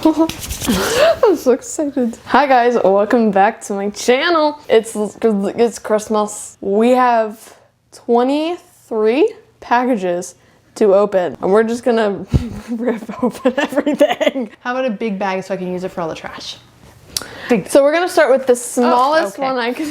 I'm so excited. Hi guys, welcome back to my channel. It's Christmas. We have 23 packages to open, and we're just gonna rip open everything. How about a big bag so I can use it for all the trash? So we're gonna start with the smallest one I can.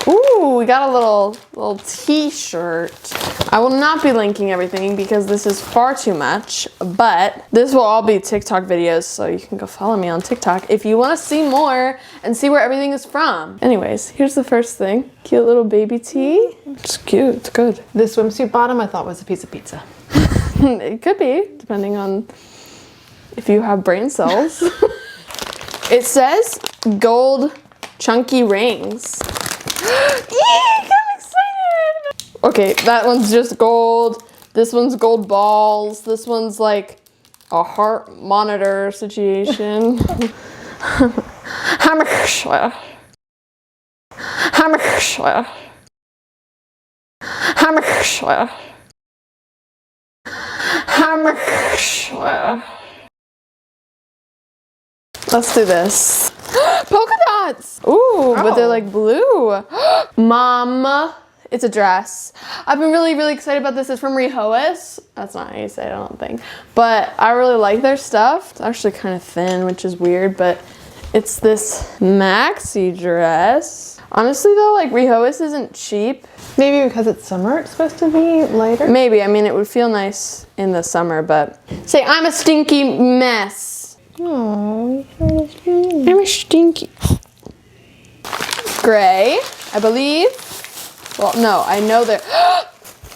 Ooh, we got a little t-shirt. I will not be linking everything because this is far too much, but this will all be TikTok videos, so you can go follow me on TikTok if you want to see more and see where everything is from. Anyways, here's the first thing. Cute little baby tee. It's cute, it's good. This swimsuit bottom I thought was a piece of pizza. It could be, depending on if you have brain cells. It says gold chunky rings. Eek, I'm excited! Okay, that one's just gold. This one's gold balls. This one's like a heart monitor situation. Hammerschle. Hammerschle. Hammerschle. Hammerschle. Let's do this. Polka dots! Ooh, but they're like blue. Mom, it's a dress. I've been really excited about this. It's from Rehois. That's not how you say it, I don't think. But I really like their stuff. It's actually kind of thin, which is weird, but it's this maxi dress. Honestly though, like Rehois isn't cheap. Maybe because it's summer, it's supposed to be lighter? Maybe, I mean, it would feel nice in the summer, but say I'm a stinky mess. Oh, I'm a stinky. Gray, I believe. Well, no, I know that.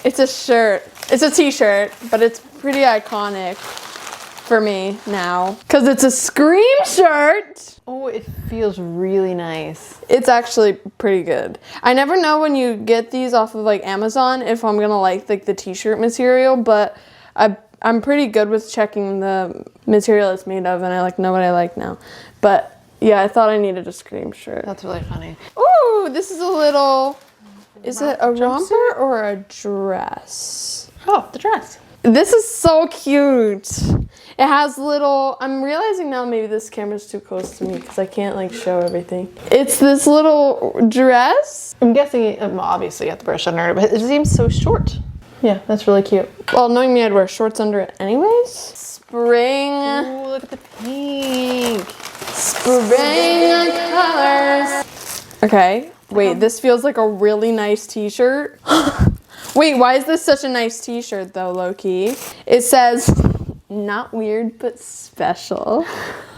It's a shirt. It's a t-shirt, but it's pretty iconic for me now. Because it's a Scream shirt. Oh, it feels really nice. It's actually pretty good. I never know when you get these off of like Amazon if I'm gonna like the t-shirt material, but I'm pretty good with checking the material it's made of, and I like know what I like now. But yeah, I thought I needed a Scream shirt. That's really funny. Ooh, this is a little, is it a romper or a dress? Oh, the dress. This is so cute. It has little, I'm realizing now maybe this camera's too close to me because I can't like show everything. It's this little dress. I'm guessing, well, obviously you have to brush under it, but it seems so short. Yeah, that's really cute. Well, knowing me, I'd wear shorts under it anyways. Spring. Ooh, look at the pink. Spring colors. Okay, wait, this feels like a really nice t-shirt. Wait, why is this such a nice t-shirt though, low-key? It says, not weird, but special.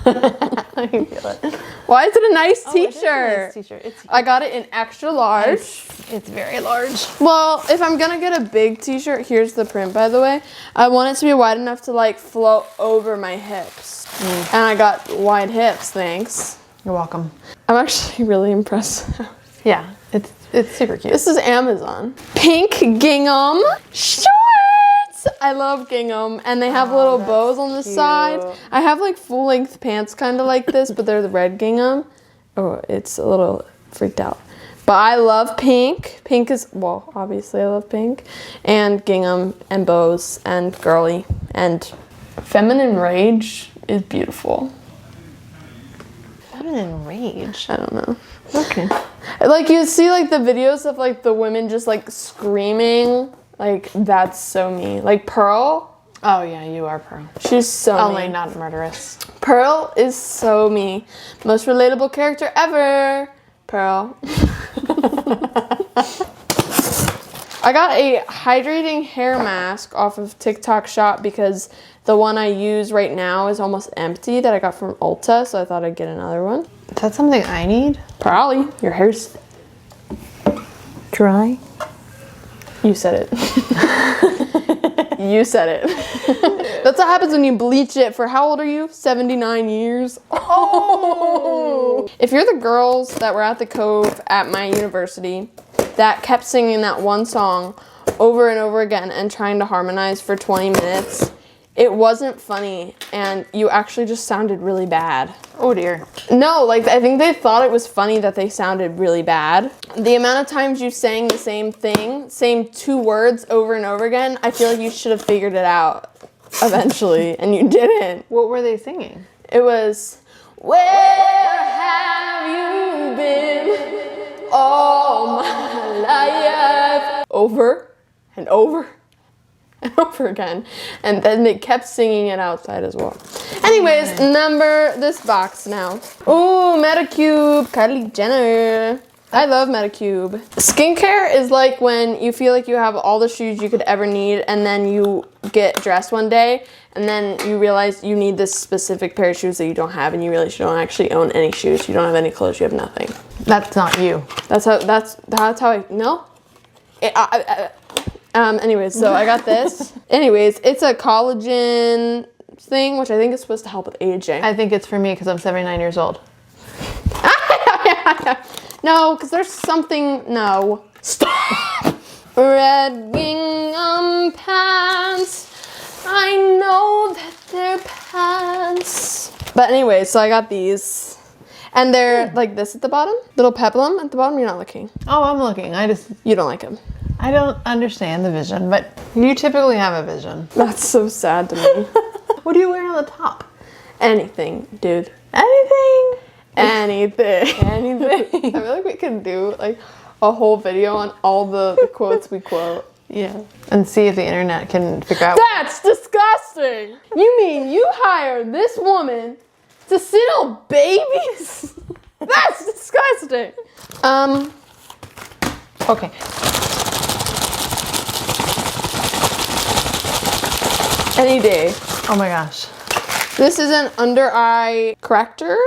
I can feel it. Why is it a nice t-shirt? It is a nice t-shirt. I got it in extra large. It's very large. Well, if I'm gonna get a big t-shirt, here's the print, by the way. I want it to be wide enough to like float over my hips. And I got wide hips, thanks. You're welcome. I'm actually really impressed. Yeah, it's super cute. This is Amazon. Pink gingham shorts. I love gingham, and they have little bows on the side. I have like full-length pants kind of like this, but they're the red gingham. Oh, it's a little freaked out. But I love pink. Pink is, well, obviously I love pink. And gingham and bows and girly. And feminine rage is beautiful. Feminine rage? I don't know. Okay. Like you see like the videos of like the women just like screaming. Like that's so me. Like Pearl. Oh yeah, you are Pearl. She's so Only me. not murderous. Pearl is so me. Most relatable character ever. Pearl. I got a hydrating hair mask off of TikTok Shop because the one I use right now is almost empty that I got from Ulta, so I thought I'd get another one. Is that something I need? Probably. Your hair's dry. You said it. You said it. That's what happens when you bleach it for, how old are you? 79 years. Oh! If you're the girls that were at the Cove at my university that kept singing that one song over and over again and trying to harmonize for 20 minutes, it wasn't funny, and you actually just sounded really bad. Oh dear. No, like I think they thought it was funny that they sounded really bad. The amount of times you sang the same thing, same two words over and over again, I feel like you should have figured it out eventually, and you didn't. What were they singing? It was, where have you been all my life? Over and over and over again. And then they kept singing it outside as well. Anyways, number this box now. Ooh, Metacube, Kylie Jenner. I love Metacube. Skincare is like when you feel like you have all the shoes you could ever need and then you get dressed one day and then you realize you need this specific pair of shoes that you don't have and you realize you don't actually own any shoes. You don't have any clothes, you have nothing. That's not you. That's how I, no? Anyways, so I got this. Anyways, it's a collagen thing, which I think is supposed to help with aging. I think it's for me because I'm 79 years old. No, because there's something, no. Stop! Red gingham pants. I know that they're pants. But anyway, so I got these. And they're like this at the bottom. Little peplum at the bottom. You're not looking. Oh, I'm looking. You don't like them. I don't understand the vision, but you typically have a vision. That's so sad to me. What do you wear on the top? Anything, dude. Anything? Anything. Anything. I feel like we could do like a whole video on all the quotes we quote. Yeah. And see if the internet can figure out. That's disgusting. You mean you hired this woman to sit on babies? That's disgusting. Okay. Any day. Oh my gosh. This is an under eye corrector.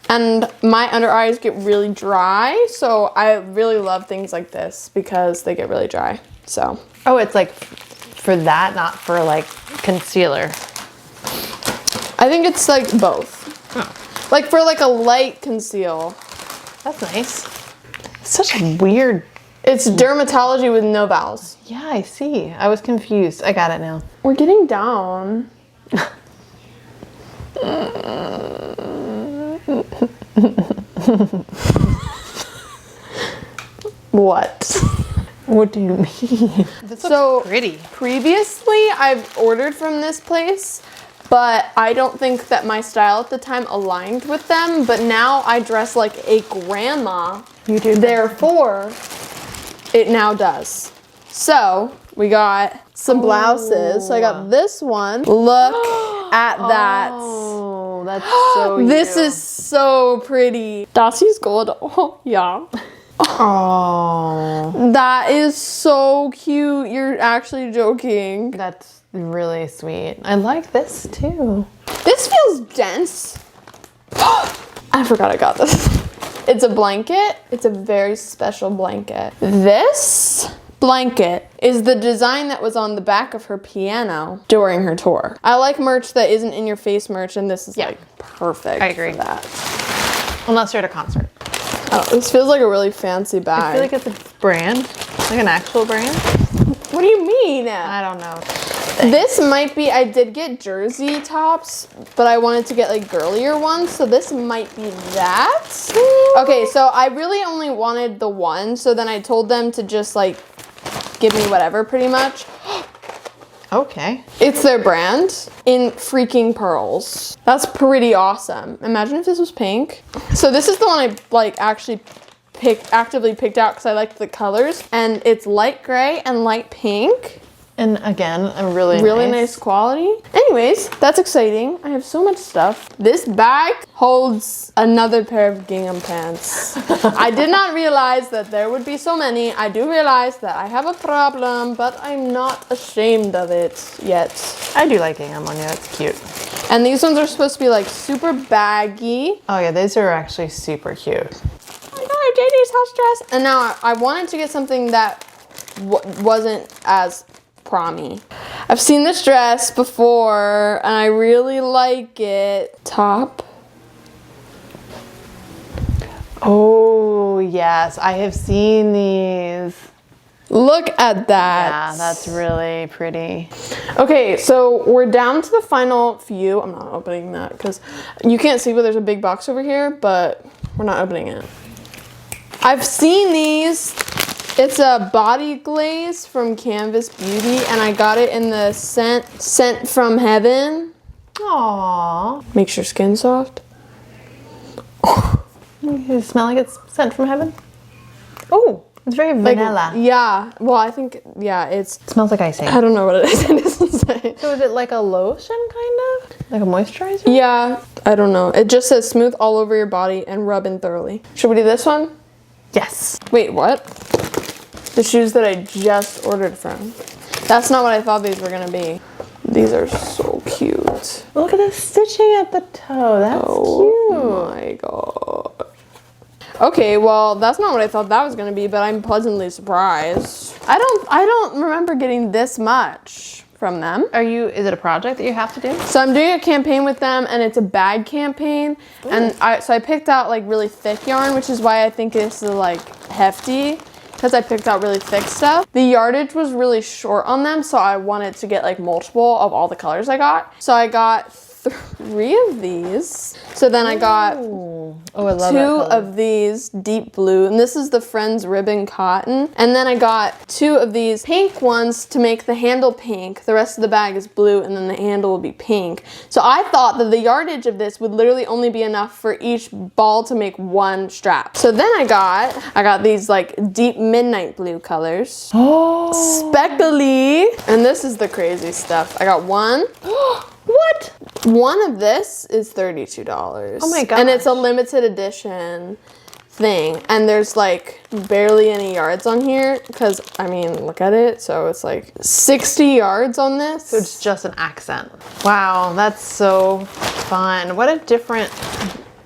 And my under eyes get really dry, so I really love things like this because they get really dry, so. Oh, it's like for that, not for like concealer. I think it's like both. Oh. Like for like a light conceal. That's nice. It's such a weird. It's dermatology with no vowels. Yeah, I see. I was confused. I got it now. We're getting down. What? What do you mean? This looks pretty. Previously, I've ordered from this place, but I don't think that my style at the time aligned with them. But now I dress like a grandma. You do. Therefore, it now does. So we got some blouses. So I got this one. Look at that. Oh, that's so This is so pretty. Das ist gut. Oh, yeah. Oh. That is so cute. You're actually joking. That's really sweet. I like this too. This feels dense. I forgot I got this. It's a blanket. It's a very special blanket. This blanket is the design that was on the back of her piano during her tour. I like merch that isn't in your face merch, and this is like perfect. I agree. For that. Unless you're at a concert. Oh, this feels like a really fancy bag. I feel like it's a brand, like an actual brand. What do you mean? I don't know. This might be, I did get jersey tops, but I wanted to get like girlier ones, so this might be that. Okay, so I really only wanted the one, so then I told them to just like give me whatever pretty much. Okay. It's their brand in freaking pearls. That's pretty awesome. Imagine if this was pink. So this is the one I like actually actively picked out because I liked the colors, and it's light gray and light pink. And again, a really nice quality. Anyways, that's exciting. I have so much stuff. This bag holds another pair of gingham pants. I did not realize that there would be so many. I do realize that I have a problem, but I'm not ashamed of it yet. I do like gingham on you. That's cute. And these ones are supposed to be like super baggy. Oh yeah, these are actually super cute. I got a JJ's house dress. And now I wanted to get something that wasn't as promy. I've seen this dress before and I really like it. Top. Oh yes, I have seen these. Look at that. Yeah, that's really pretty. Okay, so we're down to the final few. I'm not opening that because you can't see, but there's a big box over here, but we're not opening it. I've seen these. It's a body glaze from Canvas Beauty, and I got it in the Scent from Heaven Aww. Makes your skin soft. Does it smell like it's sent from heaven? Oh, it's very vanilla. Yeah. Well, I think, yeah, it smells like icing. I don't know what it is. It doesn't say. So is it like a lotion, kind of? Like a moisturizer? Yeah. I don't know. It just says smooth all over your body and rub in thoroughly. Should we do this one? Yes. Wait, what? The shoes that I just ordered from. That's not what I thought these were gonna be. These are so cute. Look at the stitching at the toe. That's cute. Oh my god. Okay, well, that's not what I thought that was gonna be, but I'm pleasantly surprised. I don't remember getting this much from them. Is it a project that you have to do? So I'm doing a campaign with them, and it's a bag campaign. Ooh. And so I picked out like really thick yarn, which is why I think this is like hefty, because I picked out really thick stuff. The yardage was really short on them, so I wanted to get like multiple of all the colors I got. So I got 3 of these. So then I got I love 2 of these deep blue, and this is the Friends ribbon cotton. And then I got 2 of these pink ones to make the handle pink. The rest of the bag is blue, and then the handle will be pink. So I thought that the yardage of this would literally only be enough for each ball to make 1 strap. So then I got these like deep midnight blue colors. Oh. Speckly. And this is the crazy stuff. I got 1. What? One of this is $32. Oh my god. And it's a limited edition thing. And there's like barely any yards on here because, I mean, look at it. So it's like 60 yards on this. So it's just an accent. Wow, that's so fun. What a different...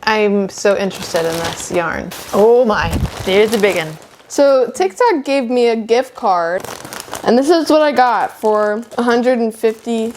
I'm so interested in this yarn. Oh my, here's a big one. So TikTok gave me a gift card. And this is what I got for $150.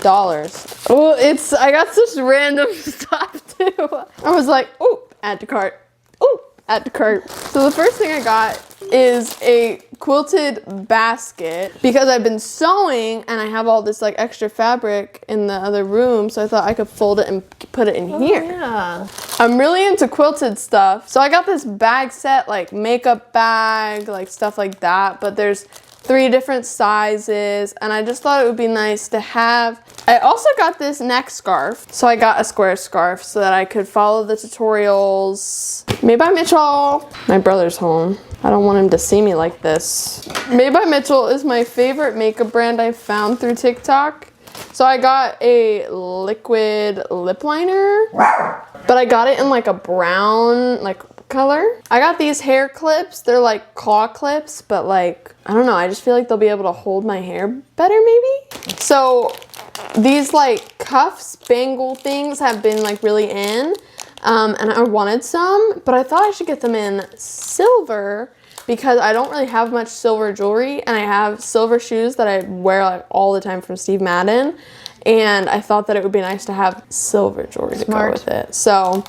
Oh, I got such random stuff too. I was like, oh, add to cart. Oh, add to cart. So the first thing I got is a quilted basket because I've been sewing and I have all this like extra fabric in the other room. So I thought I could fold it and put it in here. Yeah. I'm really into quilted stuff. So I got this bag set, like makeup bag, like stuff like that. But there's 3 different sizes, and I just thought it would be nice to have. I also got this neck scarf. So I got a square scarf so that I could follow the tutorials. Made by Mitchell. My brother's home. I don't want him to see me like this. Made by Mitchell is my favorite makeup brand I found through TikTok. So I got a liquid lip liner, but I got it in like a brown, like color. I got these hair clips. They're like claw clips, but like, I don't know. I just feel like they'll be able to hold my hair better maybe. So these like cuffs, bangle things have been like really in. And I wanted some, but I thought I should get them in silver because I don't really have much silver jewelry, and I have silver shoes that I wear like all the time from Steve Madden. And I thought that it would be nice to have silver jewelry to go with it. So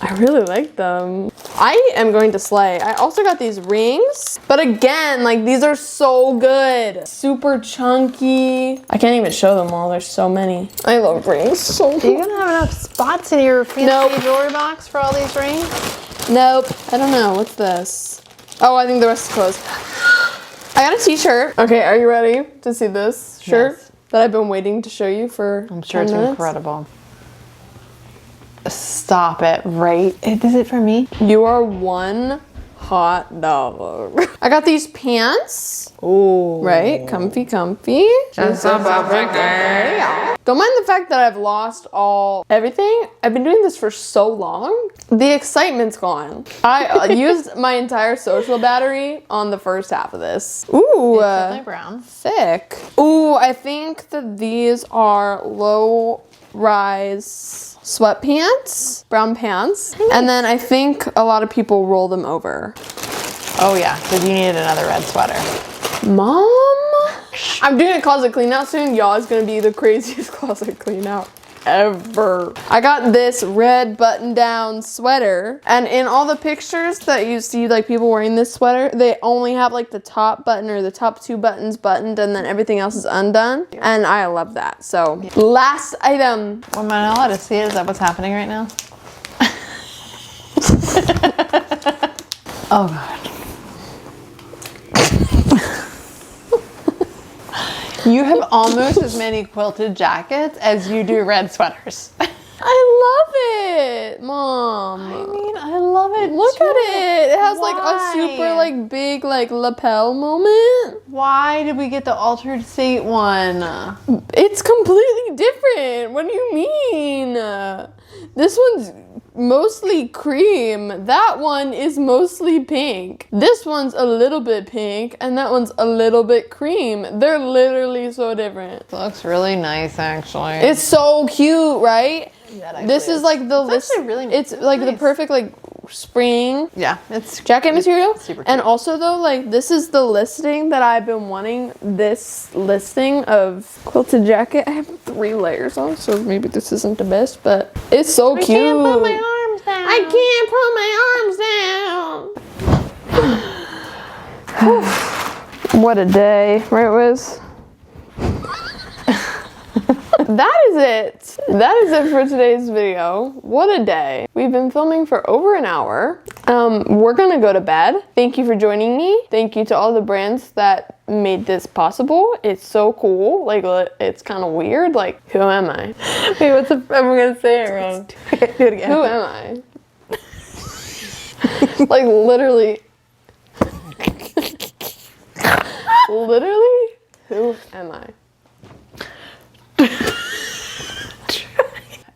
I really like them. I am going to slay. I also got these rings, but again, like these are so good. Super chunky. I can't even show them all. There's so many. I love rings so much. Are you gonna have enough spots in your fancy jewelry box for all these rings? Nope. I don't know. What's this? Oh, I think the rest is closed. I got a t-shirt. Okay, are you ready to see this shirt? Yes. That I've been waiting to show you for I'm sure 10 it's minutes. incredible. Stop it, right? Is it for me? You are one hot dog. I got these pants. Ooh. Right? Comfy, comfy. Just a perfect day. Don't mind the fact that I've lost everything. I've been doing this for so long. The excitement's gone. I used my entire social battery on the first half of this. Ooh. It's definitely brown. Thick. Ooh, I think that these are low-rise sweatpants, brown pants. And then I think a lot of people roll them over. Oh yeah, because you needed another red sweater. Mom? I'm doing a closet clean out soon. Y'all, it's gonna be the craziest closet clean out ever. I got this red button down sweater, and in all the pictures that you see like people wearing this sweater, they only have like the top button or the top 2 buttons buttoned, and then everything else is undone, and I love that. So last item. Am I not allowed to see it? Is that what's happening right now? Oh god. You have almost as many quilted jackets as you do red sweaters. I love it, Mom. I mean, I love it. Look too. at it. It has like a Why? super like big like lapel moment. Why did we get the altered state one? It's completely different. What do you mean? This one's mostly cream. That one is mostly pink. This one's a little bit pink and that one's a little bit cream. They're literally so different. It looks really nice, actually. It's so cute, right? Yeah, This is like the list. really It's like the nice. perfect like spring Yeah, it's jacket material. super cute. And also though, like this is the listing that I've been wanting. This listing of quilted jacket. I have 3 layers on, so maybe this isn't the best, but it's so cute. I can't put my arms down. I can't put my arms down. What a day, right, Wiz? That is it. That is it for today's video. What a day. We've been filming for over an hour. We're gonna go to bed. Thank you for joining me. Thank you to all the brands that made this possible. It's so cool. Like, it's kind of weird. Like, who am I? Wait, what's the, I'm gonna say it wrong. Do it again. Who am I? Like, literally. Literally, who am I?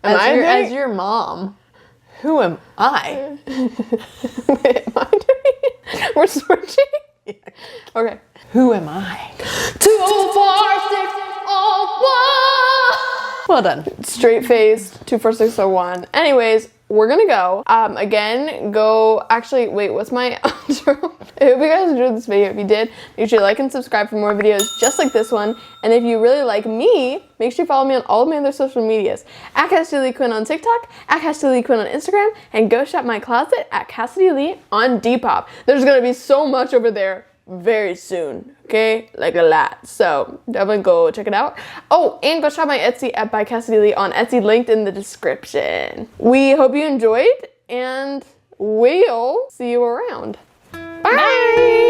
As your mom, who am I? Wait, am I doing it? We're switching? Yeah. Okay. Who am I? 2, 4, 6, Well done. 1. Straight face, 2, 4, 6, 1. Anyways, we're gonna go. Again, go. Actually, wait. What's my outro? I hope you guys enjoyed this video. If you did, make sure you like and subscribe for more videos just like this one. And if you really like me, make sure you follow me on all of my other social medias. At Cassidy Lee Quinn on TikTok, at Cassidy Lee Quinn on Instagram, and go shop my closet at Cassidy Lee on Depop. There's gonna be so much over there very soon, okay? Like a lot. So definitely go check it out. Oh, and go shop my Etsy at by Cassidy Lee on Etsy, linked in the description. We hope you enjoyed, and we'll see you around. Bye.